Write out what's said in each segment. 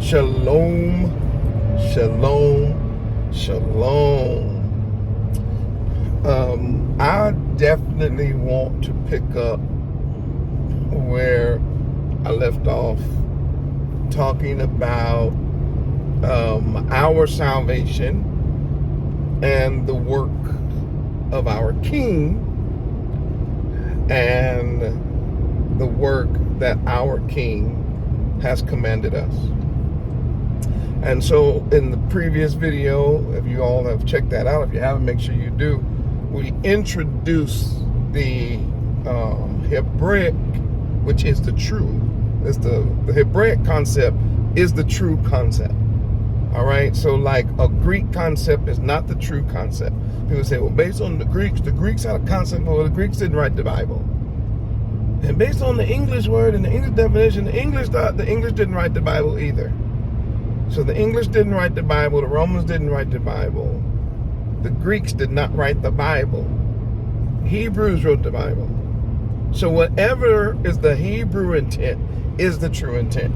Shalom, shalom, shalom. I definitely want to pick up where I left off, talking about our salvation and the work of our King, and the work that our King has commanded us. And so in the previous video, if you all have checked that out, if you haven't, make sure you do, we introduce the Hebraic, which is the true. It's the Hebraic concept is the true concept. All right, so like a Greek concept is not the true concept. People say, well, based on the Greeks had a concept, well, the Greeks didn't write the Bible. And based on the English word and the English definition, the English didn't write the Bible either. So the English didn't write the Bible, the Romans didn't write the Bible, the Greeks did not write the Bible. Hebrews wrote the Bible. So whatever is the Hebrew intent is the true intent.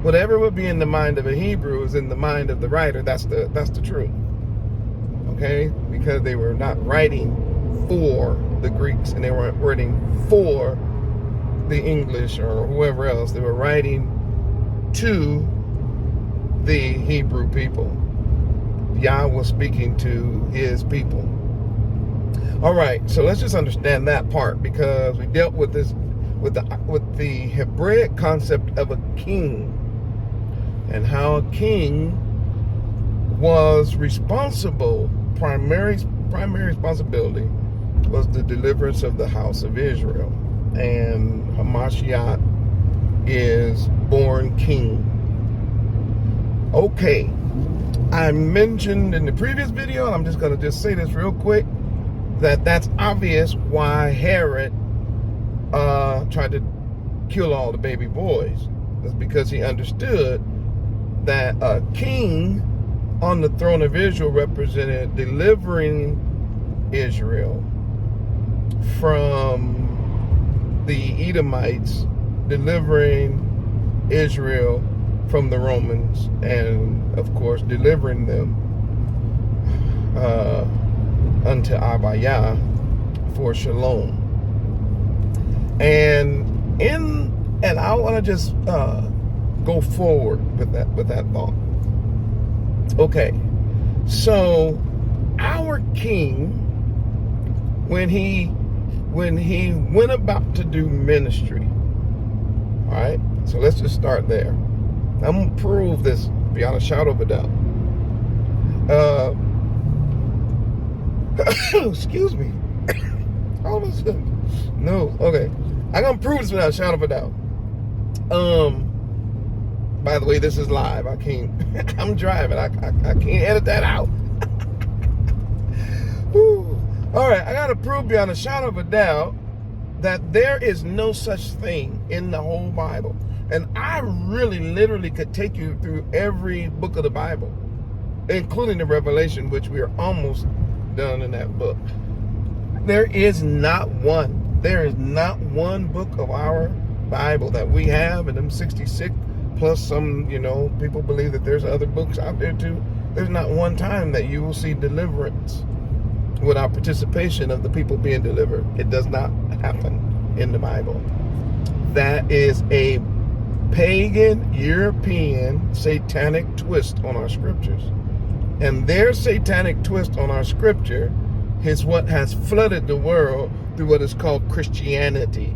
Whatever would be in the mind of a Hebrew is in the mind of the writer. That's the truth. Okay? Because they were not writing for the Greeks and they weren't writing for the English or whoever else. They were writing to the Hebrew people. Yah was speaking to his people. All right, so let's just understand that part, because we dealt with this with the Hebraic concept of a king, and how a king was responsible. Primary responsibility was the deliverance of the house of Israel, and Hamashiach is born king. Okay, I mentioned in the previous video, and I'm just going to say this real quick, that's obvious why Herod tried to kill all the baby boys. It's because he understood that a king on the throne of Israel represented delivering Israel from the Edomites, delivering Israel from the Romans, and of course delivering them unto Abaya for shalom. And I want to just go forward with that thought. Okay, so our King, when he went about to do ministry, all right, so let's just start there. I'm going to prove this beyond a shadow of a doubt. Excuse me. All of a sudden. No, okay. I'm going to prove this without a shadow of a doubt. By the way, this is live. I can't, I'm driving. I can't edit that out. All right, I got to prove beyond a shadow of a doubt that there is no such thing in the whole Bible. And I really, literally could take you through every book of the Bible, including the Revelation, which we are almost done in that book. There is not one. There is not one book of our Bible that we have, and them 66, plus some, people believe that there's other books out there too. There's not one time that you will see deliverance without participation of the people being delivered. It does not happen in the Bible. That is a pagan, European, satanic twist on our scriptures. And their satanic twist on our scripture is what has flooded the world through what is called Christianity.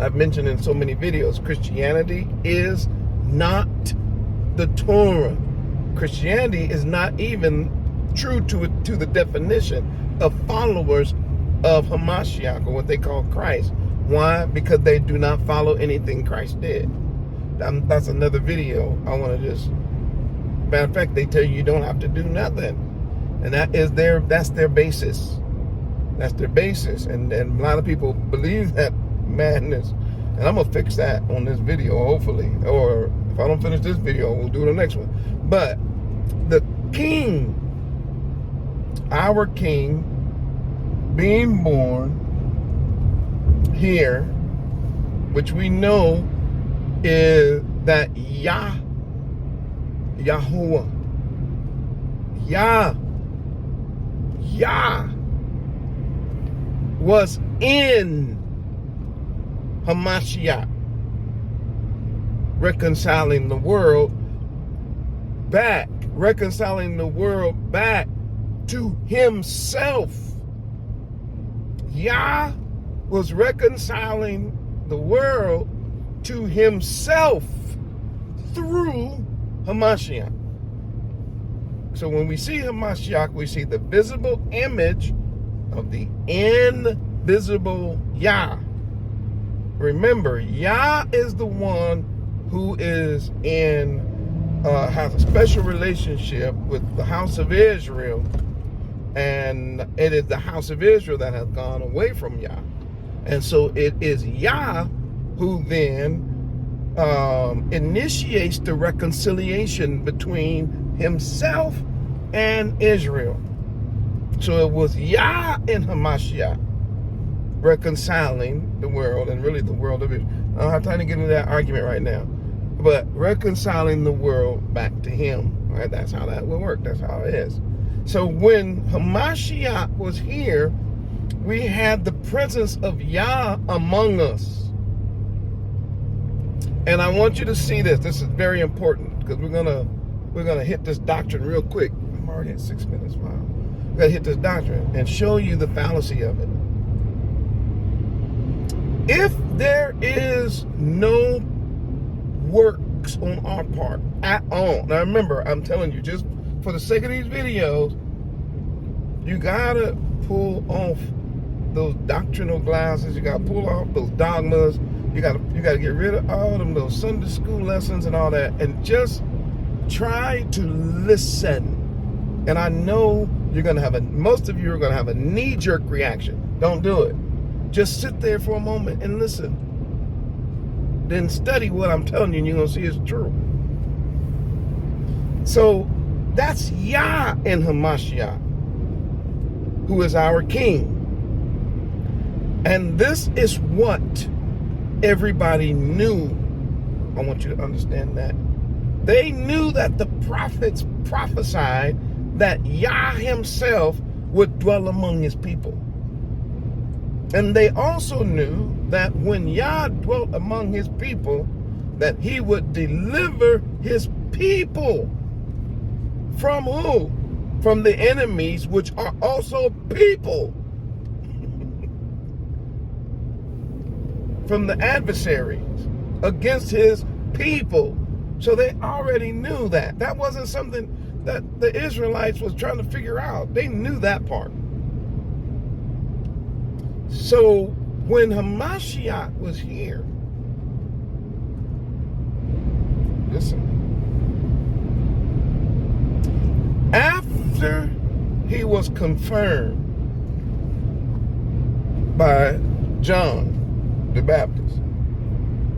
I've mentioned in so many videos, Christianity is not the Torah. Christianity is not even true to the definition of followers of Hamashiach, or what they call Christ. Why? Because they do not follow anything Christ did. That's another video. I want to just, matter of fact, they tell you don't have to do nothing, and that's their basis. That's their basis, and a lot of people believe that madness. And I'm gonna fix that on this video, hopefully. Or if I don't finish this video, we'll do the next one. But the King, our King, being born here, which we know is that Yahuwah, Yah was in Hamashiach, reconciling the world back to himself. Yah was reconciling the world to himself through Hamashiach. So when we see Hamashiach, we see the visible image of the invisible Yah. Remember, Yah is the one who is has a special relationship with the house of Israel, and it is the house of Israel that has gone away from Yah. And so it is Yah who then initiates the reconciliation between himself and Israel. So it was Yah in Hamashiach reconciling the world, and really the world of Israel. I don't have time to get into that argument right now, but reconciling the world back to him. Right? That's how that will work. That's how it is. So when Hamashiach was here, we had the presence of Yah among us. And I want you to see this. This is very important, because we're gonna hit this doctrine real quick. I'm already at 6 minutes. Wow. We're gonna hit this doctrine and show you the fallacy of it. If there is no works on our part at all, now remember, I'm telling you, just for the sake of these videos, you gotta pull off those doctrinal glasses. You gotta pull off those dogmas. You gotta get rid of all of them, those Sunday school lessons and all that, and just try to listen. And I know most of you are gonna have a knee-jerk reaction. Don't do it. Just sit there for a moment and listen. Then study what I'm telling you, and you're gonna see it's true. So that's Yah in Hamashiach, who is our King. And this is what everybody knew. I want you to understand that. They knew that the prophets prophesied that Yah himself would dwell among his people. And they also knew that when Yah dwelt among his people, that he would deliver his people from who? From the enemies, which are also people. From the adversaries against his people. So they already knew that. That wasn't something that the Israelites was trying to figure out. They knew that part. So when Hamashiach was here, listen, after he was confirmed by John the Baptist,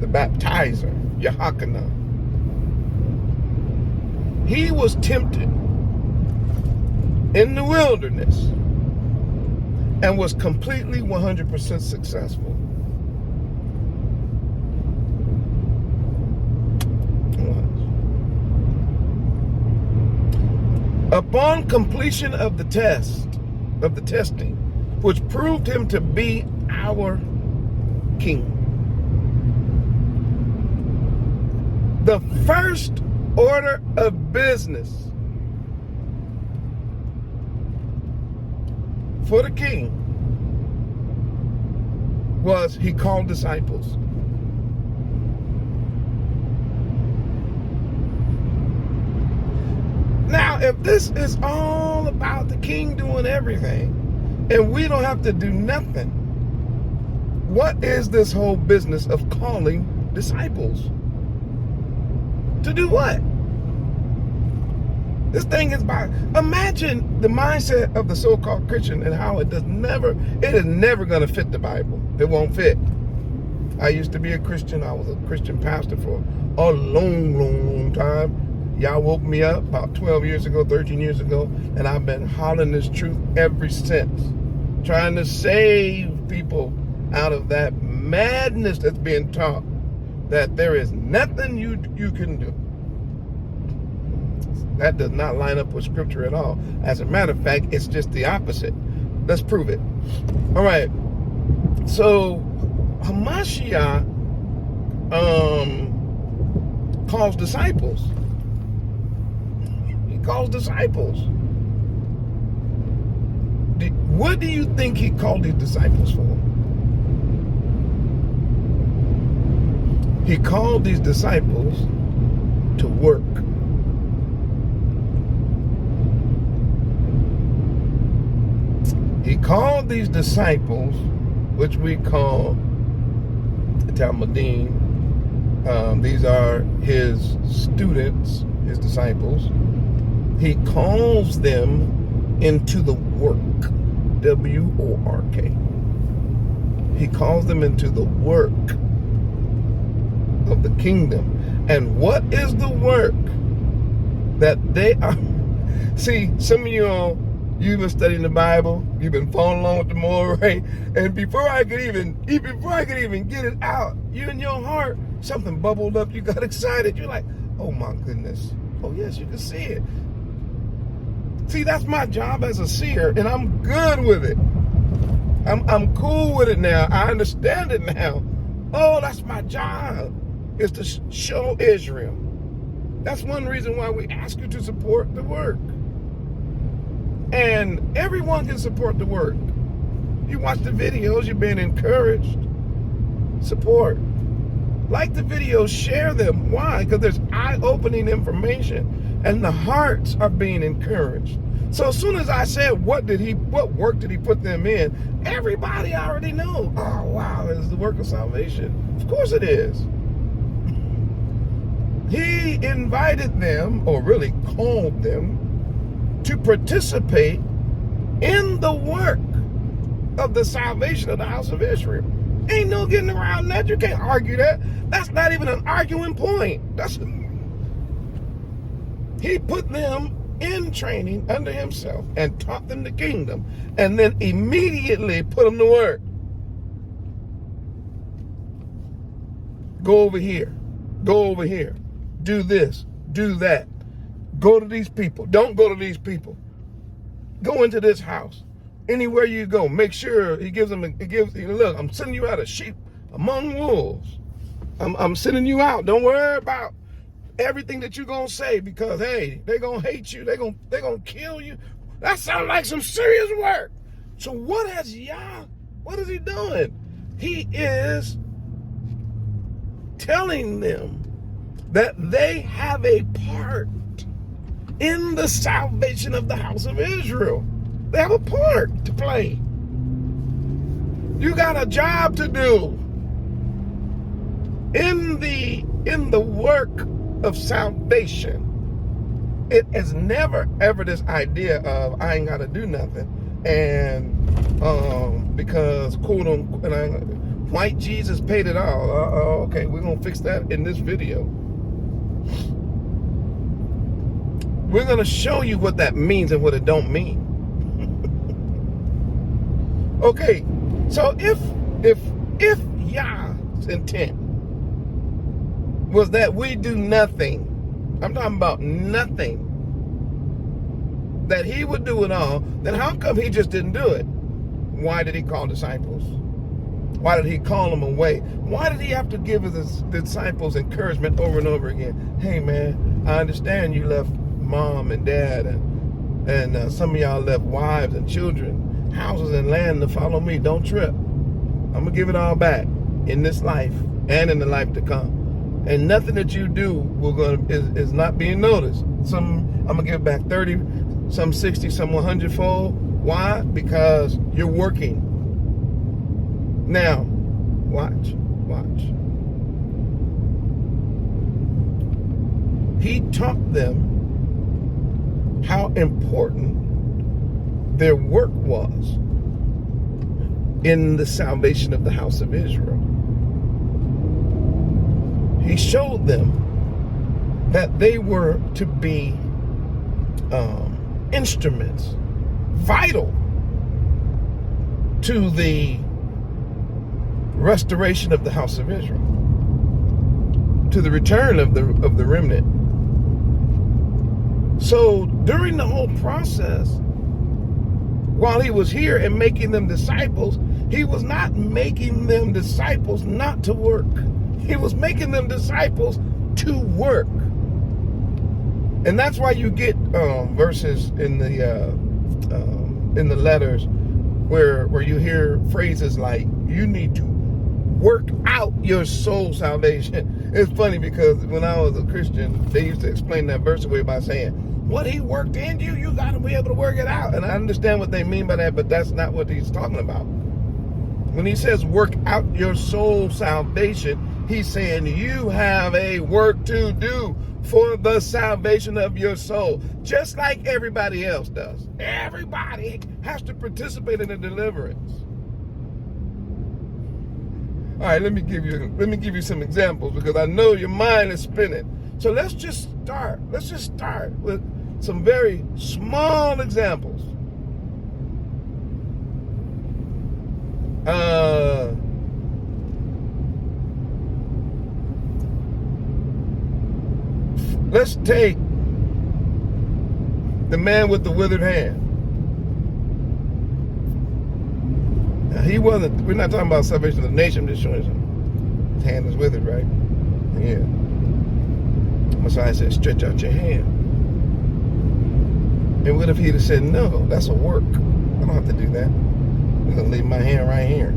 the baptizer, Yahakanah, he was tempted in the wilderness and was completely 100% successful. Upon completion of the testing, which proved him to be our King, the first order of business for the king was he called disciples. Now, if this is all about the king doing everything and we don't have to do nothing, what is this whole business of calling disciples? To do what? This thing is about, imagine the mindset of the so-called Christian and how it is never going to fit the Bible. It won't fit. I used to be a Christian. I was a Christian pastor for a long time. Y'all woke me up about 12 years ago, 13 years ago, and I've been hollering this truth ever since, trying to save people out of that madness that's being taught that there is nothing you can do. That does not line up with scripture at all. As a matter of fact, it's just the opposite. Let's prove it. All right. So Hamashiach calls disciples. He calls disciples. What do you think he called these disciples for? He called these disciples to work. He called these disciples, which we call Talmudim. These are his students, his disciples. He calls them into the work, W-O-R-K. He calls them into the work of the kingdom. And what is the work that they are? See, some of you all, you've been studying the Bible, you've been following along with the Morehyosh, and before I could even get it out, you in your heart, something bubbled up, you got excited. You're like, oh my goodness. Oh yes, you can see it. See, that's my job as a seer, and I'm good with it. I'm cool with it now. I understand it now. Oh, that's my job, is to show Israel. That's one reason why we ask you to support the work. And everyone can support the work. You watch the videos, you're being encouraged. Support. Like the videos, share them. Why? Because there's eye-opening information and the hearts are being encouraged. So as soon as I said, what work did he put them in? Everybody already knows. Oh, wow, it's the work of salvation. Of course it is. He invited them, or really called them, to participate in the work of the salvation of the house of Israel. Ain't no getting around that. You can't argue that. That's not even an arguing point. He put them in training under himself and taught them the kingdom, and then immediately put them to work. Go over here. Go over here. Do this. Do that. Go to these people. Don't go to these people. Go into this house. Anywhere you go, make sure he gives them. Look, I'm sending you out as sheep among wolves. I'm sending you out. Don't worry about everything that you're gonna say, because hey, they're gonna hate you. They're gonna kill you. That sounds like some serious work. So what is he doing? He is telling them that they have a part in the salvation of the house of Israel. They have a part to play. You got a job to do in the work of salvation. It is never ever this idea of I ain't got to do nothing, and because quote unquote, white Jesus paid it all. Okay, we're gonna fix that in this video. We're gonna show you what that means and what it don't mean. Okay, so if Yah's intent was that we do nothing, I'm talking about nothing, that he would do it all, then how come he just didn't do it? Why did he call disciples? Why did he call them away? Why did he have to give his disciples encouragement over and over again? Hey man, I understand you left mom and dad, and some of y'all left wives and children, houses and land to follow me. Don't trip. I'm gonna give it all back in this life and in the life to come. And nothing that you do is not being noticed. I'm gonna give back 30, some 60, some 100-fold. Why? Because you're working. Now, watch. He taught them how important their work was in the salvation of the house of Israel. He showed them that they were to be instruments, vital to the restoration of the house of Israel. to the return of the remnant. So during the whole process, while he was here and making them disciples, he was not making them disciples not to work. He was making them disciples to work. And that's why you get verses in the letters where you hear phrases like, you need to work out your soul salvation. It's funny because when I was a Christian, they used to explain that verse away by saying, what he worked in you, you got to be able to work it out. And I understand what they mean by that, but that's not what he's talking about. When he says work out your soul salvation, he's saying you have a work to do for the salvation of your soul, just like everybody else does. Everybody has to participate in the deliverance. All right, let me give you some examples because I know your mind is spinning. So let's just start with some very small examples. Let's take the man with the withered hand. Now, we're not talking about salvation of the nation, I'm just showing you his hand is withered, right? Yeah. Messiah said, stretch out your hand. And what if he'd have said, no, that's a work. I don't have to do that. I'm going to leave my hand right here.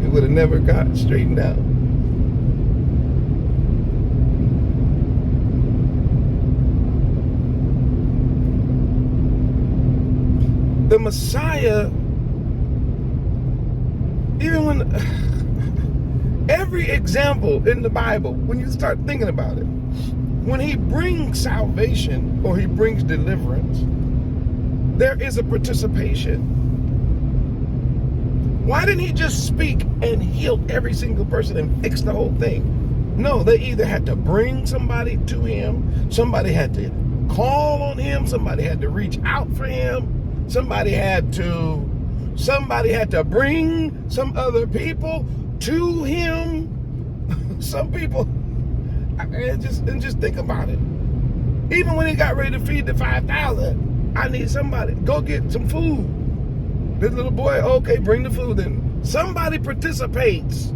It would have never got straightened out. The Messiah, even when every example in the Bible, when you start thinking about it, when he brings salvation or he brings deliverance, there is a participation. Why didn't he just speak and heal every single person and fix the whole thing? No, they either had to bring somebody to him, somebody had to call on him, somebody had to reach out for him, somebody had to bring some other people to him. Some people, and just think about it. Even when he got ready to feed the 5,000, I need somebody. Go get some food. This little boy, okay, bring the food in. Somebody participates.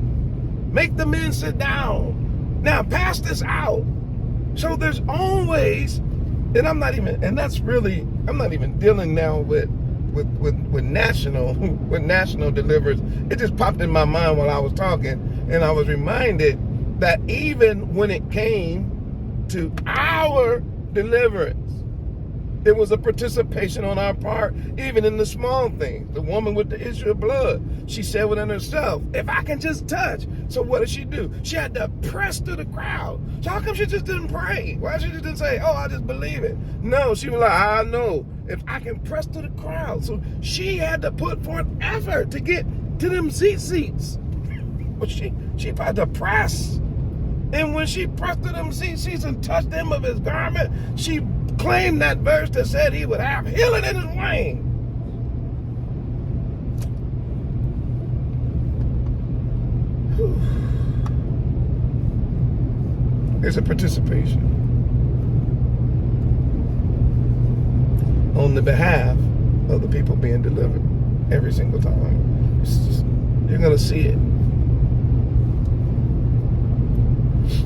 Make the men sit down. Now pass this out. So there's always, and I'm not even dealing now with national deliverance. It just popped in my mind while I was talking, and I was reminded that even when it came to our deliverance, it was a participation on our part, even in the small things. The woman with the issue of blood, she said within herself, if I can just touch. So what did she do? She had to press through the crowd. So how come she just didn't pray? Why she just didn't say, oh, I just believe it? No, she was like, I know if I can press through the crowd. So she had to put forth effort to get to them seats. But she had to press. And when she pressed to them seats and touched them of his garment, she claimed that verse that said he would have healing in his wing. There's a participation on the behalf of the people being delivered every single time. You're going to see it.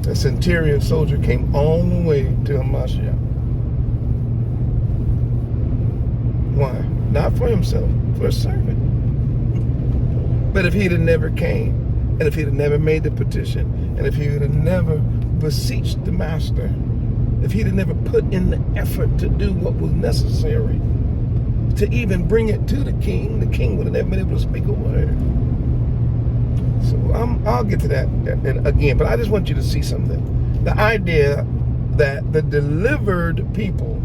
A centurion soldier came all the way to Hamashiach. Why? Not for himself, for a servant. But if he'd have never came, and if he'd have never made the petition, and if he would have never beseeched the master, if he'd have never put in the effort to do what was necessary to even bring it to the king would have never been able to speak a word. So I'll get to that again, but I just want you to see something. The idea that the delivered people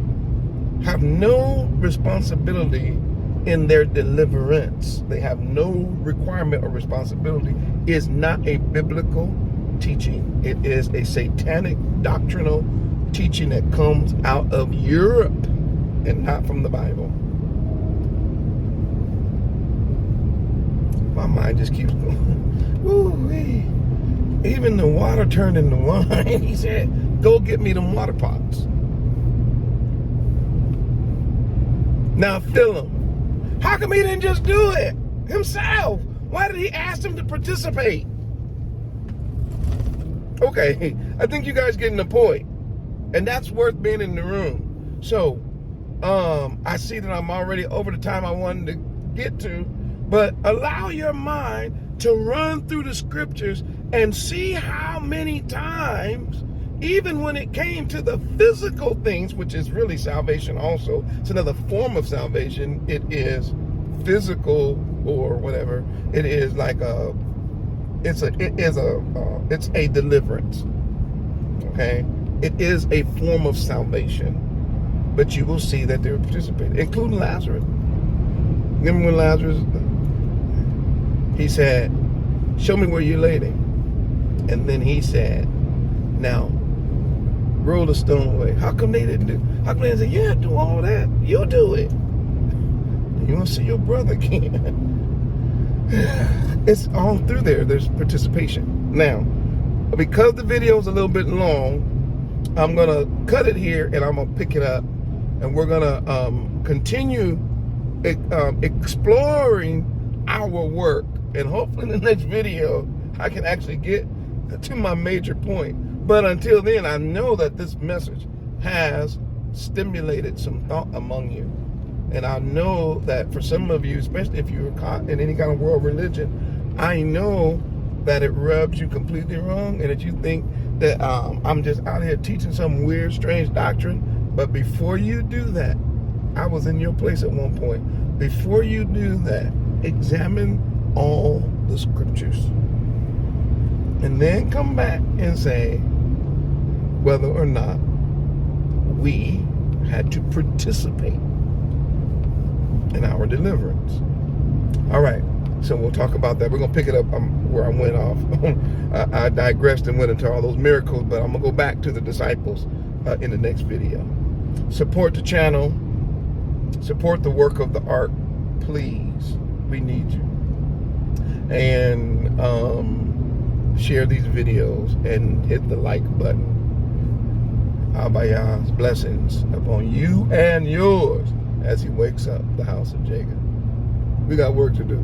have no responsibility in their deliverance, they have no requirement or responsibility, is not a biblical teaching. It is a satanic doctrinal teaching that comes out of Europe and not from the Bible. My mind just keeps going. Woo-wee. even the water turned into wine. He said, go get me them water pots. Now fill them. How come he didn't just do it himself? Why did he ask them to participate? Okay, I think you guys getting the point. And that's worth being in the room. So, I see that I'm already over the time I wanted to get to, but allow your mind to run through the scriptures and see how many times, even when it came to the physical things, which is really salvation also, it's another form of salvation. It is physical or whatever. It is like it's a deliverance. Okay, it is a form of salvation, but you will see that they're participating, including Lazarus. Remember when Lazarus, he said, show me where you laid him. And then he said, now, roll the stone away. How come they didn't do? How come they didn't say, yeah, do all that? You do it. You want to see your brother again. It's all through there. There's participation. Now, because the video is a little bit long, I'm going to cut it here and I'm going to pick it up. And we're going to continue exploring our work. And hopefully in the next video, I can actually get to my major point. But until then, I know that this message has stimulated some thought among you. And I know that for some of you, especially if you're caught in any kind of world religion, I know that it rubs you completely wrong and that you think that I'm just out here teaching some weird, strange doctrine. But before you do that, I was in your place at one point. Before you do that, examine all the scriptures. And then come back and say whether or not we had to participate in our deliverance. All right, so we'll talk about that. We're going to pick it up where I went off. I digressed and went into all those miracles, but I'm going to go back to the disciples in the next video. Support the channel. Support the work of the Ark. Please, we need you. And share these videos and hit the like button. Abayah's blessings upon you and yours as he wakes up the house of Jacob. We got work to do.